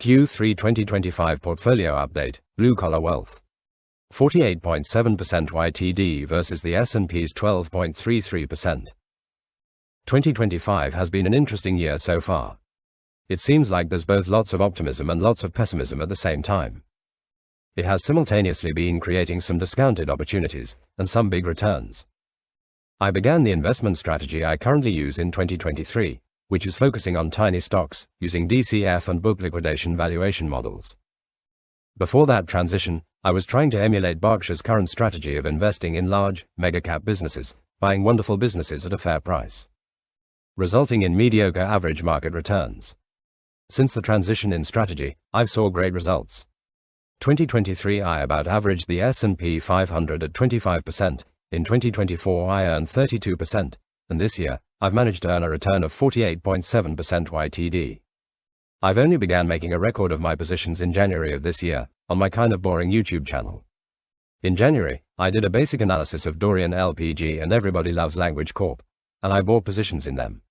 Q3 2025 Portfolio Update, Blue Collar Wealth. 48.7% YTD versus the S&P's 12.33%. 2025 has been an interesting year so far. It seems like there's both lots of optimism and lots of pessimism at the same time. It has simultaneously been creating some discounted opportunities and some big returns. I began the investment strategy I currently use in 2023, which is focusing on tiny stocks, using DCF and book liquidation valuation models. Before that transition, I was trying to emulate Berkshire's current strategy of investing in large, mega-cap businesses, buying wonderful businesses at a fair price, resulting in mediocre average market returns. Since the transition in strategy, I've saw great results. 2023 I about averaged the S&P 500 at 25%, in 2024 I earned 32%, and this year, I've managed to earn a return of 48.7% YTD. I've only began making a record of my positions in January of this year, on my kind of boring YouTube channel. In January, I did a basic analysis of Dorian LPG and Everybody Loves Language Corp, and I bought positions in them.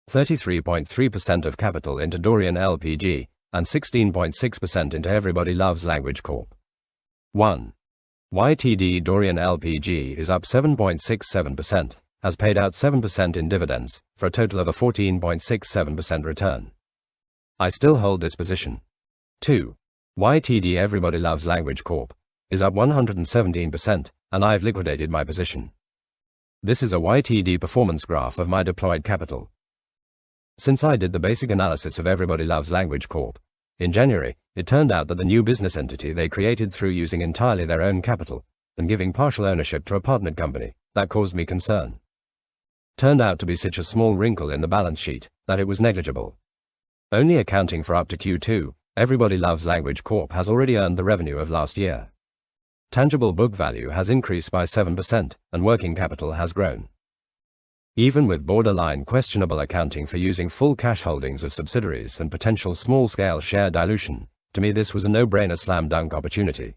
33.3% of capital into Dorian LPG, and 16.6% into Everybody Loves Language Corp. 1. YTD Dorian LPG is up 7.67%, has paid out 7% in dividends, for a total of a 14.67% return. I still hold this position. 2. YTD Everybody Loves Language Corp. is up 117%, and I've liquidated my position. This is a YTD performance graph of my deployed capital. Since I did the basic analysis of Everybody Loves Language Corp. in January, it turned out that the new business entity they created through using entirely their own capital, and giving partial ownership to a partnered company, that caused me concern. Turned out to be such a small wrinkle in the balance sheet, that it was negligible. Only accounting for up to Q2, Everybody Loves Language Corp has already earned the revenue of last year. Tangible book value has increased by 7%, and working capital has grown. Even with borderline questionable accounting for using full cash holdings of subsidiaries and potential small-scale share dilution, to me this was a no-brainer slam-dunk opportunity.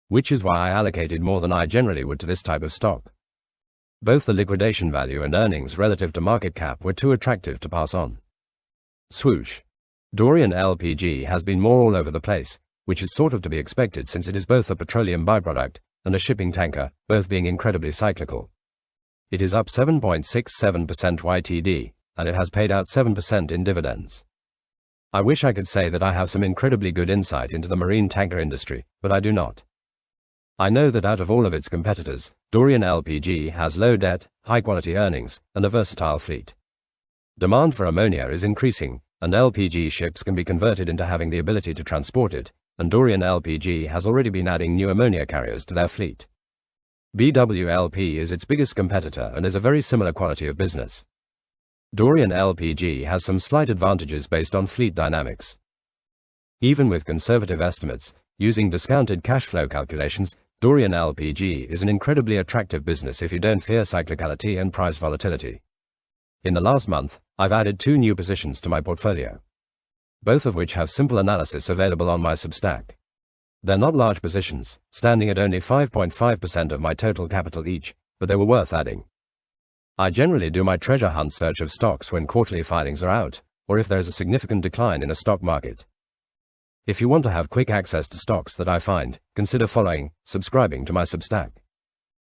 Which is why I allocated more than I generally would to this type of stock. Both the liquidation value and earnings relative to market cap were too attractive to pass on. Swoosh. Dorian LPG has been more all over the place, which is sort of to be expected since it is both a petroleum byproduct and a shipping tanker, both being incredibly cyclical. It is up 7.67% YTD, and it has paid out 7% in dividends. I wish I could say that I have some incredibly good insight into the marine tanker industry, but I do not. I know that out of all of its competitors, Dorian LPG has low debt, high-quality earnings, and a versatile fleet. Demand for ammonia is increasing, and LPG ships can be converted into having the ability to transport it, and Dorian LPG has already been adding new ammonia carriers to their fleet. BWLP is its biggest competitor and is a very similar quality of business. Dorian LPG has some slight advantages based on fleet dynamics. Even with conservative estimates, using discounted cash flow calculations, Dorian LPG is an incredibly attractive business if you don't fear cyclicality and price volatility. In the last month, I've added 2 new positions to my portfolio, both of which have simple analysis available on my Substack. They're not large positions, standing at only 5.5% of my total capital each, but they were worth adding. I generally do my treasure hunt search of stocks when quarterly filings are out, or if there is a significant decline in a stock market. If you want to have quick access to stocks that I find, consider subscribing to my Substack.